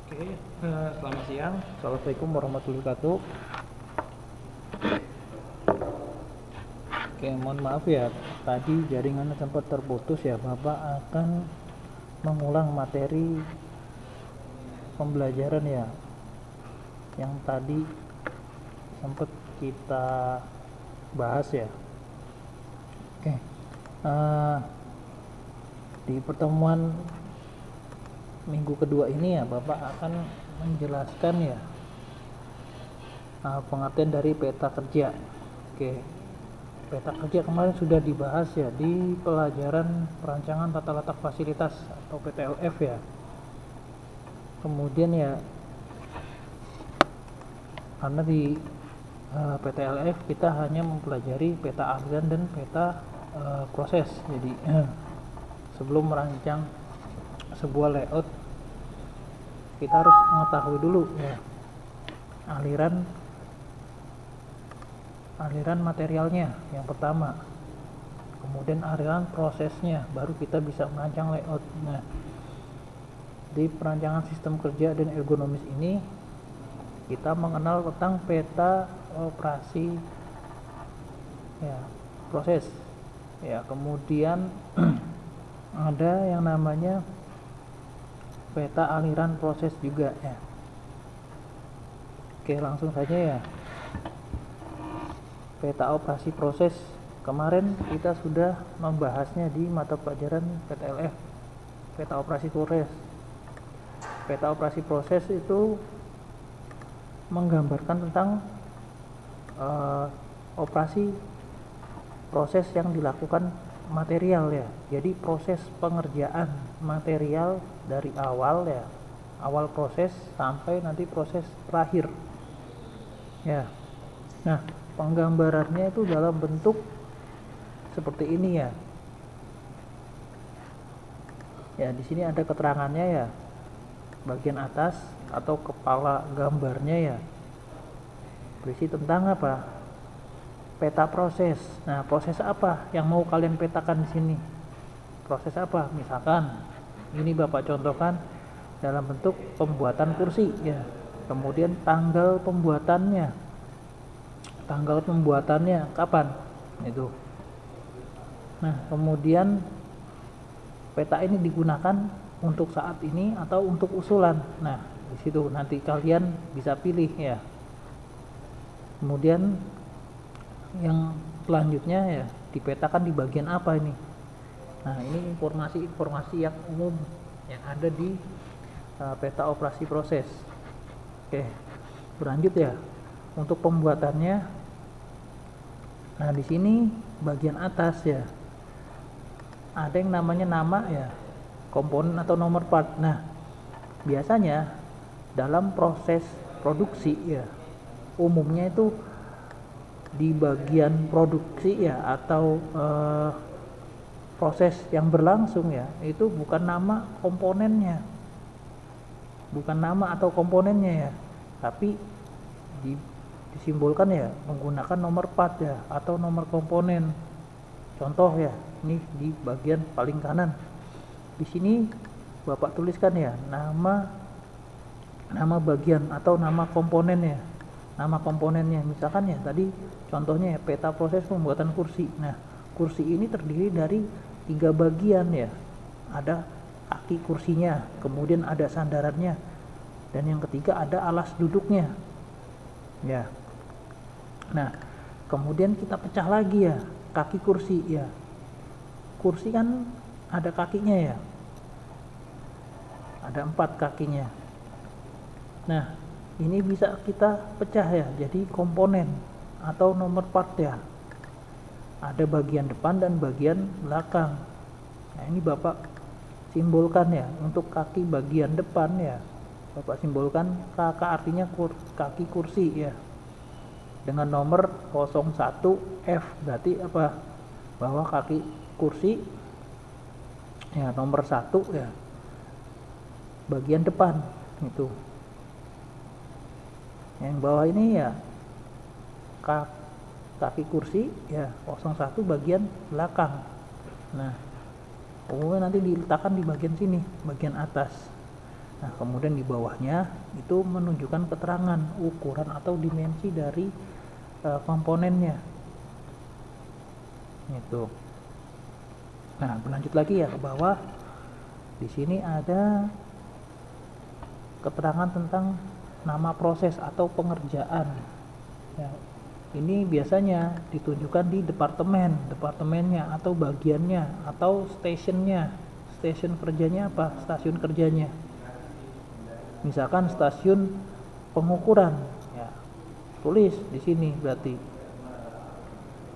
Oke, selamat siang. Assalamualaikum warahmatullahi wabarakatuh. Oke, mohon maaf ya, tadi jaringannya sempat terputus ya. Bapak akan mengulang materi pembelajaran ya, yang tadi sempat kita bahas ya. Oke, di pertemuan minggu kedua ini ya, Bapak akan menjelaskan ya pengertian dari peta kerja. Oke, peta kerja kemarin sudah dibahas ya di pelajaran perancangan tata letak fasilitas atau PTLF ya. Kemudian ya, karena di PTLF kita hanya mempelajari peta aliran dan peta proses. Jadi sebelum merancang sebuah layout kita harus mengetahui dulu ya aliran materialnya yang pertama, kemudian aliran prosesnya, baru kita bisa merancang layout. Nah, di perancangan sistem kerja dan ergonomis ini kita mengenal tentang peta operasi ya, proses ya, kemudian ada yang namanya peta aliran proses juga ya. Oke, langsung saja ya. Peta operasi proses kemarin kita sudah membahasnya di mata pelajaran PTLF, peta operasi proses. Peta operasi proses itu menggambarkan tentang operasi proses yang dilakukan material ya. Jadi proses pengerjaan material dari awal ya, awal proses sampai nanti proses terakhir ya. Nah, penggambarannya itu dalam bentuk seperti ini ya. Ya, di sini ada keterangannya ya. Bagian atas atau kepala gambarnya ya, berisi tentang apa? Peta proses. Nah, proses apa yang mau kalian petakan di sini? Proses apa? Misalkan ini Bapak contohkan dalam bentuk pembuatan kursi ya. Kemudian tanggal pembuatannya. Tanggal pembuatannya kapan? Itu. Nah, kemudian peta ini digunakan untuk saat ini atau untuk usulan. Nah, di situ nanti kalian bisa pilih ya. Kemudian yang selanjutnya ya, dipetakan di bagian apa ini? Nah, ini informasi-informasi yang umum yang ada di peta operasi proses. Oke, berlanjut ya. Untuk pembuatannya, nah di sini bagian atas ya, ada yang namanya nama ya, komponen atau nomor part. Nah, biasanya dalam proses produksi ya, umumnya itu di bagian produksi ya, atau proses yang berlangsung ya, itu bukan nama komponennya, bukan nama atau komponennya ya, tapi disimbolkan ya menggunakan nomor part ya atau nomor komponen. Contoh ya, ini di bagian paling kanan. Di sini Bapak tuliskan ya nama bagian atau nama komponennya. Nama komponennya misalkan ya tadi contohnya ya, peta proses pembuatan kursi. Nah, kursi ini terdiri dari 3 bagian ya. Ada kaki kursinya, kemudian ada sandarannya, dan yang ketiga ada alas duduknya ya. Nah, kemudian kita pecah lagi ya kaki kursi ya. Kursi kan ada kakinya ya, ada 4 kakinya. Nah, ini bisa kita pecah ya jadi komponen atau nomor part ya. Ada bagian depan dan bagian belakang. Nah, ini Bapak simbolkan ya. Untuk kaki bagian depan ya, Bapak simbolkan KK, artinya kaki kursi ya, dengan nomor 01F, berarti apa? Bahwa kaki kursi ya nomor 1 ya, bagian depan itu. Yang bawah ini ya kaki kursi ya 01 bagian belakang. Nah, umumnya nanti diletakkan di bagian sini, bagian atas. Nah, kemudian di bawahnya itu menunjukkan keterangan ukuran atau dimensi dari komponennya. Itu. Nah, berlanjut lagi ya ke bawah. Di sini ada keterangan tentang nama proses atau pengerjaan. Ya, ini biasanya ditunjukkan di departemennya atau bagiannya atau stasiunnya. Stasiun kerjanya apa? Stasiun kerjanya. Misalkan stasiun pengukuran, ya, tulis di sini berarti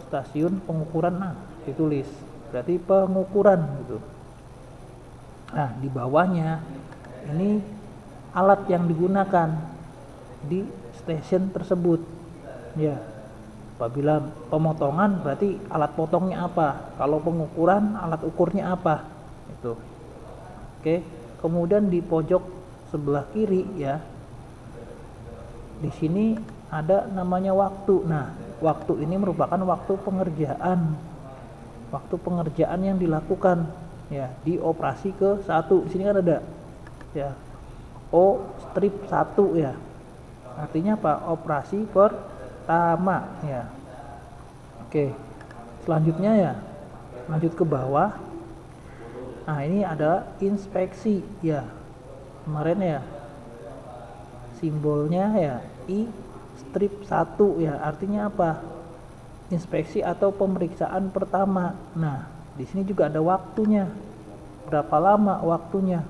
stasiun pengukuran, nah ditulis berarti pengukuran gitu. Nah, di bawahnya ini alat yang digunakan di stasiun tersebut, ya. Apabila pemotongan berarti alat potongnya apa, kalau pengukuran alat ukurnya apa, itu. Oke, kemudian di pojok sebelah kiri ya, di sini ada namanya waktu. Nah, waktu ini merupakan waktu pengerjaan yang dilakukan ya di operasi ke 1. Di sini kan ada ya O strip 1 ya, artinya apa? Operasi pertama ya. Oke, selanjutnya ya, lanjut ke bawah. Nah, ini ada inspeksi ya, kemarin ya simbolnya ya I strip 1 ya, artinya apa? Inspeksi atau pemeriksaan pertama. Nah, di sini juga ada waktunya, berapa lama waktunya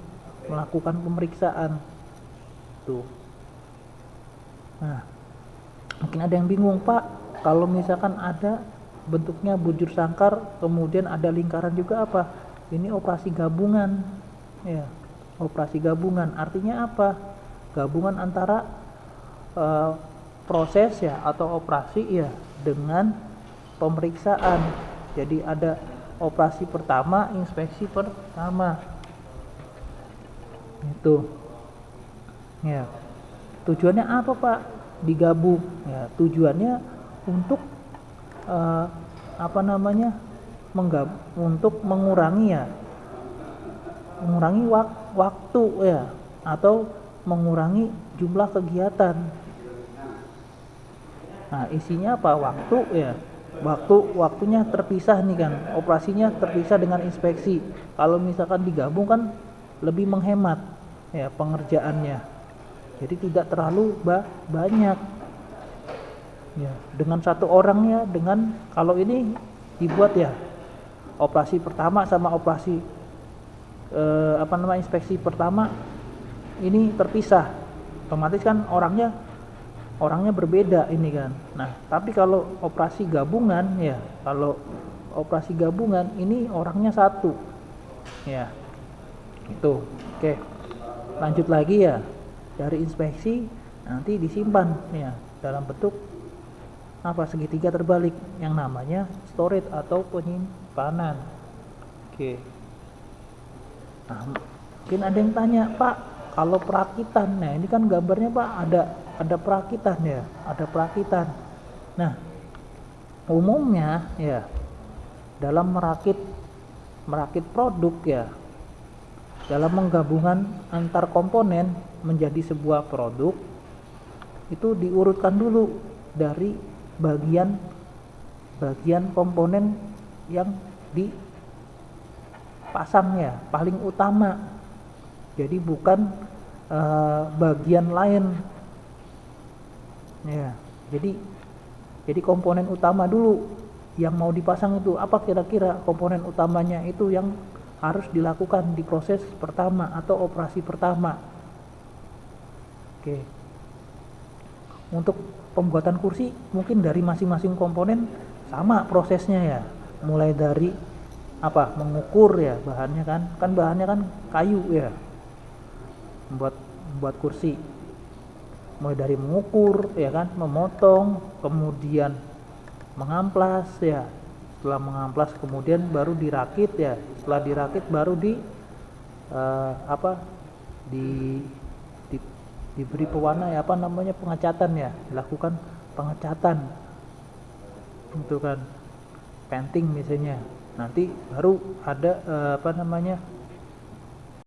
melakukan pemeriksaan tuh. Nah, mungkin ada yang bingung, Pak, kalau misalkan ada bentuknya bujur sangkar kemudian ada lingkaran juga, apa ini? Operasi gabungan ya. Operasi gabungan artinya apa? Gabungan antara proses ya atau operasi ya dengan pemeriksaan. Jadi ada operasi pertama, inspeksi pertama. Itu. Ya. Tujuannya apa, Pak? Digabung. Ya, tujuannya untuk untuk mengurangi ya. Mengurangi waktu ya, atau mengurangi jumlah kegiatan. Nah, isinya apa? Waktu ya. Waktunya terpisah nih kan. Operasinya terpisah dengan inspeksi. Kalau misalkan digabung kan lebih menghemat ya pengerjaannya. Jadi tidak terlalu banyak. Ya, dengan satu orang ya, dengan kalau ini dibuat ya operasi pertama sama operasi inspeksi pertama ini terpisah, otomatis kan orangnya berbeda ini kan. Nah, tapi kalau operasi gabungan ya, ini orangnya satu ya. Itu. Oke, lanjut lagi ya, dari inspeksi nanti disimpan ya dalam bentuk apa? Segitiga terbalik yang namanya storage atau penyimpanan. Oke. Nah, mungkin ada yang tanya, Pak, kalau perakitan, nah ini kan gambarnya, Pak, ada perakitan ya, ada perakitan. Nah, umumnya ya dalam merakit produk ya, dalam menggabungkan antar komponen menjadi sebuah produk, itu diurutkan dulu dari bagian komponen yang dipasang ya, paling utama. Jadi bukan bagian lain ya. Jadi komponen utama dulu yang mau dipasang itu apa kira-kira komponen utamanya, itu yang harus dilakukan di proses pertama atau operasi pertama. Oke. Untuk pembuatan kursi mungkin dari masing-masing komponen sama prosesnya ya, mulai dari apa? Mengukur ya bahannya kan bahannya kan kayu ya, membuat kursi mulai dari mengukur ya kan, memotong, kemudian mengamplas ya, setelah mengamplas kemudian baru dirakit ya, setelah dirakit baru diberi pewarna ya, pengecatan ya, dilakukan pengecatan itu kan, painting misalnya. Nanti baru ada